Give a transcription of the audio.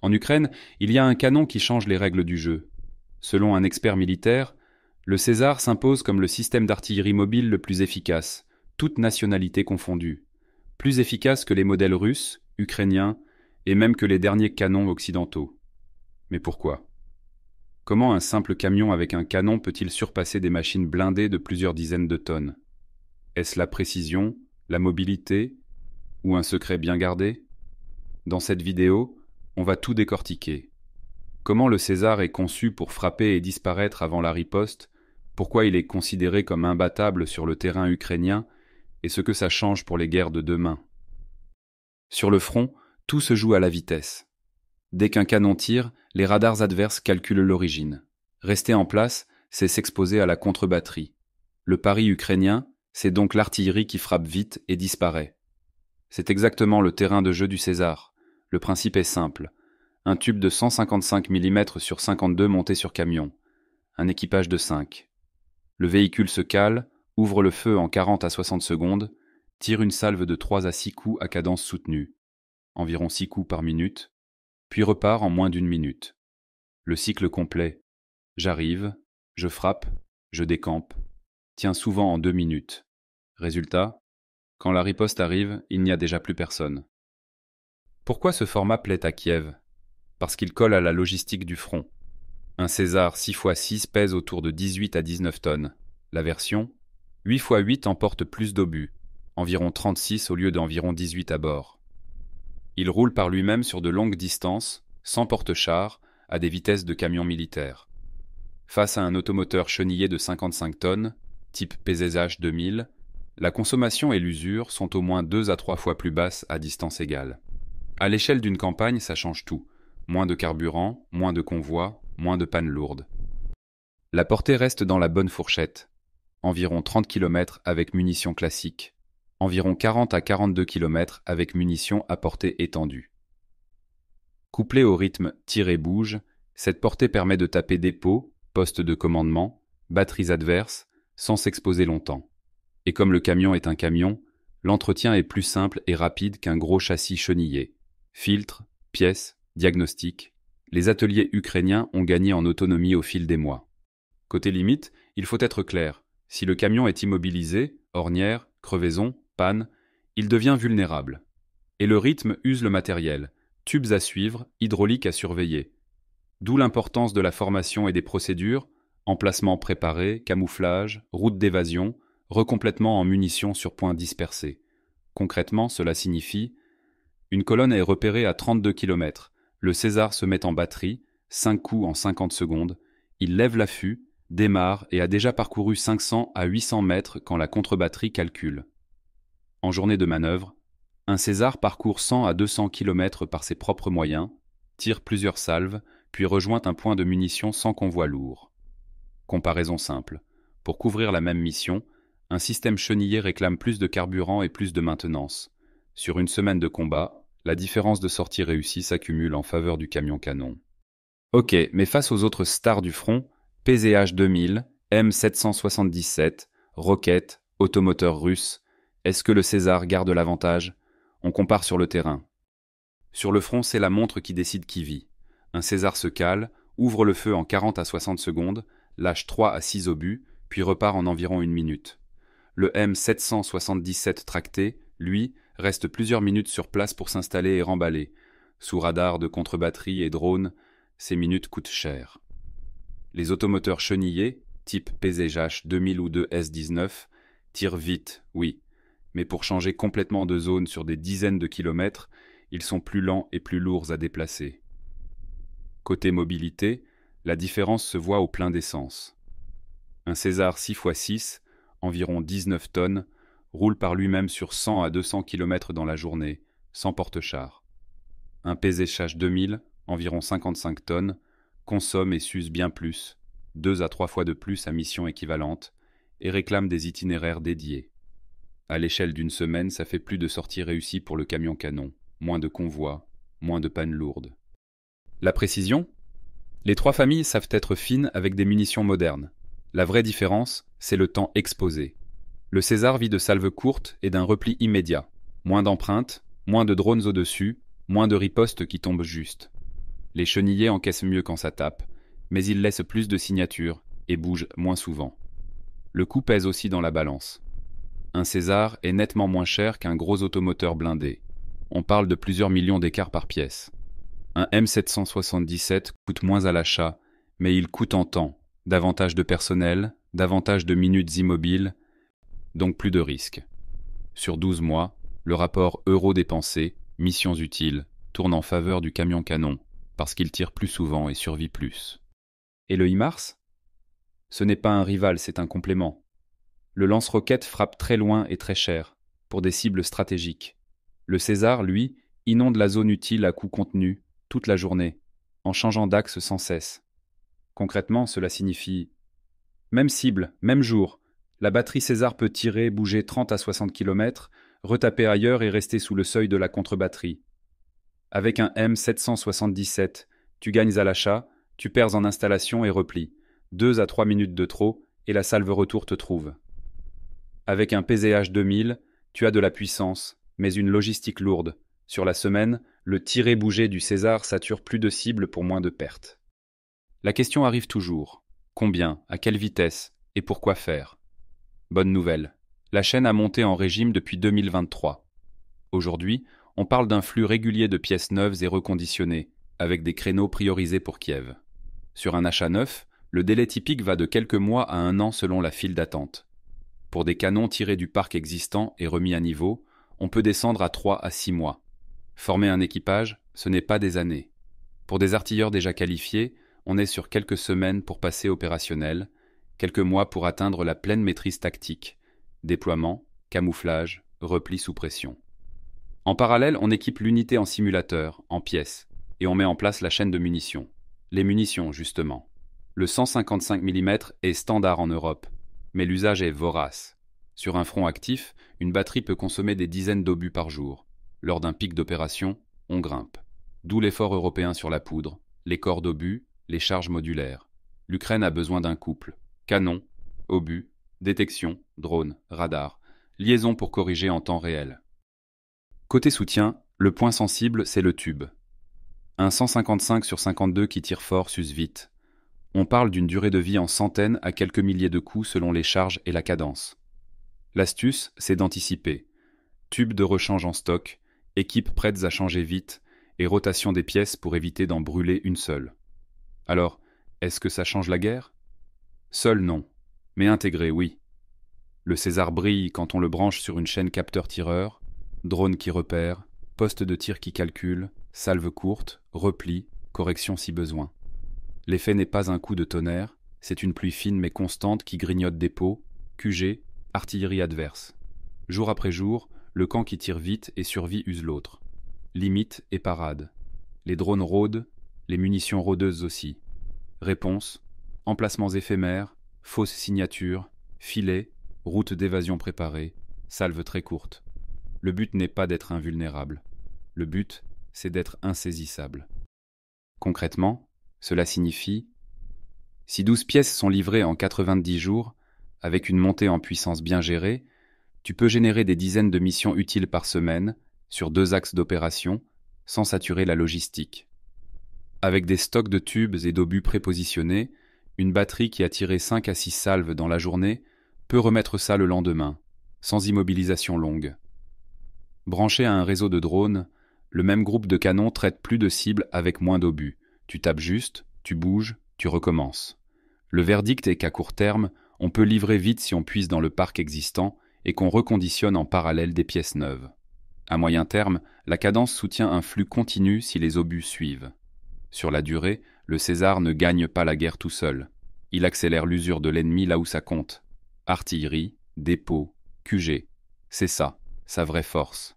En Ukraine, il y a un canon qui change les règles du jeu. Selon un expert militaire, le César s'impose comme le système d'artillerie mobile le plus efficace, toutes nationalités confondues. Plus efficace que les modèles russes, ukrainiens et même que les derniers canons occidentaux. Mais pourquoi ? Comment un simple camion avec un canon peut-il surpasser des machines blindées de plusieurs dizaines de tonnes ? Est-ce la précision, la mobilité ou un secret bien gardé ? Dans cette vidéo, on va tout décortiquer. Comment le César est conçu pour frapper et disparaître avant la riposte, pourquoi il est considéré comme imbattable sur le terrain ukrainien et ce que ça change pour les guerres de demain. Sur le front, tout se joue à la vitesse. Dès qu'un canon tire, les radars adverses calculent l'origine. Rester en place, c'est s'exposer à la contre-batterie. Le pari ukrainien, c'est donc l'artillerie qui frappe vite et disparaît. C'est exactement le terrain de jeu du César. Le principe est simple. Un tube de 155 mm sur 52 monté sur camion. Un équipage de 5. Le véhicule se cale, ouvre le feu en 40 à 60 secondes, tire une salve de 3 à 6 coups à cadence soutenue, environ 6 coups par minute, puis repart en moins d'une minute. Le cycle complet. J'arrive, je frappe, je décampe, tient souvent en 2 minutes. Résultat, quand la riposte arrive, il n'y a déjà plus personne. Pourquoi ce format plaît à Kiev ? Parce qu'il colle à la logistique du front. Un César 6x6 pèse autour de 18 à 19 tonnes. La version 8x8 emporte plus d'obus, environ 36 au lieu d'environ 18 à bord. Il roule par lui-même sur de longues distances, sans porte-chars, à des vitesses de camion militaire. Face à un automoteur chenillé de 55 tonnes, type PZH 2000, la consommation et l'usure sont au moins 2 à 3 fois plus basses à distance égale. À l'échelle d'une campagne, ça change tout. Moins de carburant, moins de convois, moins de pannes lourdes. La portée reste dans la bonne fourchette. Environ 30 km avec munitions classiques. Environ 40 à 42 km avec munitions à portée étendue. Couplée au rythme tire et bouge, cette portée permet de taper dépôts, postes de commandement, batteries adverses, sans s'exposer longtemps. Et comme le camion est un camion, l'entretien est plus simple et rapide qu'un gros châssis chenillé. Filtres, pièces, diagnostic, les ateliers ukrainiens ont gagné en autonomie au fil des mois. Côté limite, il faut être clair, si le camion est immobilisé, ornière, crevaison, panne, il devient vulnérable. Et le rythme use le matériel, tubes à suivre, hydraulique à surveiller. D'où l'importance de la formation et des procédures, emplacement préparé, camouflage, route d'évasion, recomplètement en munitions sur points dispersés. Concrètement, cela signifie une colonne est repérée à 32 km. Le César se met en batterie, 5 coups en 50 secondes. Il lève l'affût, démarre et a déjà parcouru 500 à 800 mètres quand la contre-batterie calcule. En journée de manœuvre, un César parcourt 100 à 200 km par ses propres moyens, tire plusieurs salves, puis rejoint un point de munitions sans convoi lourd. Comparaison simple. Pour couvrir la même mission, un système chenillé réclame plus de carburant et plus de maintenance. Sur une semaine de combat, la différence de sortie réussie s'accumule en faveur du camion-canon. Ok, mais face aux autres stars du front, PZH 2000, M777, Rocket, automoteur russe, est-ce que le César garde l'avantage ? On compare sur le terrain. Sur le front, c'est la montre qui décide qui vit. Un César se cale, ouvre le feu en 40 à 60 secondes, lâche 3 à 6 obus, puis repart en environ 1 minute. Le M777 tracté, lui, reste plusieurs minutes sur place pour s'installer et remballer. Sous radar de contre-batterie et drone, ces minutes coûtent cher. Les automoteurs chenillés, type PZH 2000 ou 2S19, tirent vite, oui, mais pour changer complètement de zone sur des dizaines de kilomètres, ils sont plus lents et plus lourds à déplacer. Côté mobilité, la différence se voit au plein d'essence. Un César 6x6, environ 19 tonnes, roule par lui-même sur 100 à 200 km dans la journée, sans porte-chars. Un PZH 2000, environ 55 tonnes, consomme et s'use bien plus, 2 à 3 fois de plus à mission équivalente, et réclame des itinéraires dédiés. À l'échelle d'une semaine, ça fait plus de sorties réussies pour le camion-canon, moins de convois, moins de pannes lourdes. La précision ? Les 3 familles savent être fines avec des munitions modernes. La vraie différence, c'est le temps exposé. Le César vit de salves courtes et d'un repli immédiat. Moins d'empreintes, moins de drones au-dessus, moins de ripostes qui tombent juste. Les chenillés encaissent mieux quand ça tape, mais ils laissent plus de signatures et bougent moins souvent. Le coût pèse aussi dans la balance. Un César est nettement moins cher qu'un gros automoteur blindé. On parle de plusieurs millions d'écarts par pièce. Un M777 coûte moins à l'achat, mais il coûte en temps, davantage de personnel, davantage de minutes immobiles, donc plus de risques. Sur 12 mois, le rapport euros dépensés, missions utiles, tourne en faveur du camion-canon, parce qu'il tire plus souvent et survit plus. Et le HIMARS ? Ce n'est pas un rival, c'est un complément. Le lance-roquette frappe très loin et très cher, pour des cibles stratégiques. Le César, lui, inonde la zone utile à coût contenu, toute la journée, en changeant d'axe sans cesse. Concrètement, cela signifie même cible, même jour. La batterie César peut tirer, bouger 30 à 60 km, retaper ailleurs et rester sous le seuil de la contre-batterie. Avec un M777, tu gagnes à l'achat, tu perds en installation et repli. 2 à 3 minutes de trop, et la salve retour te trouve. Avec un PZH 2000, tu as de la puissance, mais une logistique lourde. Sur la semaine, le tirer-bouger du César sature plus de cibles pour moins de pertes. La question arrive toujours. Combien, à quelle vitesse, et pourquoi faire ? Bonne nouvelle, la chaîne a monté en régime depuis 2023. Aujourd'hui, on parle d'un flux régulier de pièces neuves et reconditionnées, avec des créneaux priorisés pour Kiev. Sur un achat neuf, le délai typique va de quelques mois à 1 an selon la file d'attente. Pour des canons tirés du parc existant et remis à niveau, on peut descendre à 3 à 6 mois. Former un équipage, ce n'est pas des années. Pour des artilleurs déjà qualifiés, on est sur quelques semaines pour passer opérationnel, quelques mois pour atteindre la pleine maîtrise tactique, déploiement, camouflage, repli sous pression. En parallèle, on équipe l'unité en simulateur, en pièces, et on met en place la chaîne de munitions. Les munitions, justement. Le 155 mm est standard en Europe, mais l'usage est vorace. Sur un front actif, une batterie peut consommer des dizaines d'obus par jour. Lors d'un pic d'opération, on grimpe. D'où l'effort européen sur la poudre, les corps d'obus, les charges modulaires. L'Ukraine a besoin d'un couple. Canon, obus, détection, drone, radar, liaison pour corriger en temps réel. Côté soutien, le point sensible, c'est le tube. Un 155/52 qui tire fort s'use vite. On parle d'une durée de vie en centaines à quelques milliers de coups selon les charges et la cadence. L'astuce, c'est d'anticiper. Tube de rechange en stock, équipes prêtes à changer vite, et rotation des pièces pour éviter d'en brûler une seule. Alors, est-ce que ça change la guerre ? Seul non, mais intégré oui. Le César brille quand on le branche sur une chaîne capteur-tireur, drone qui repère, poste de tir qui calcule, salve courte, repli, correction si besoin. L'effet n'est pas un coup de tonnerre, c'est une pluie fine mais constante qui grignote des pots, QG, artillerie adverse. Jour après jour, le camp qui tire vite et survit use l'autre. Limite et parade. Les drones rôdent, les munitions rôdeuses aussi. Réponse, emplacements éphémères, fausses signatures, filets, route d'évasion préparée, salve très courte. Le but n'est pas d'être invulnérable. Le but, c'est d'être insaisissable. Concrètement, cela signifie, si 12 pièces sont livrées en 90 jours, avec une montée en puissance bien gérée, tu peux générer des dizaines de missions utiles par semaine, sur 2 axes d'opération, sans saturer la logistique. Avec des stocks de tubes et d'obus prépositionnés, une batterie qui a tiré 5 à 6 salves dans la journée peut remettre ça le lendemain, sans immobilisation longue. Branché à un réseau de drones, le même groupe de canons traite plus de cibles avec moins d'obus. Tu tapes juste, tu bouges, tu recommences. Le verdict est qu'à court terme, on peut livrer vite si on puise dans le parc existant et qu'on reconditionne en parallèle des pièces neuves. À moyen terme, la cadence soutient un flux continu si les obus suivent. Sur la durée, le César ne gagne pas la guerre tout seul. Il accélère l'usure de l'ennemi là où ça compte. Artillerie, dépôt, QG. C'est ça, sa vraie force.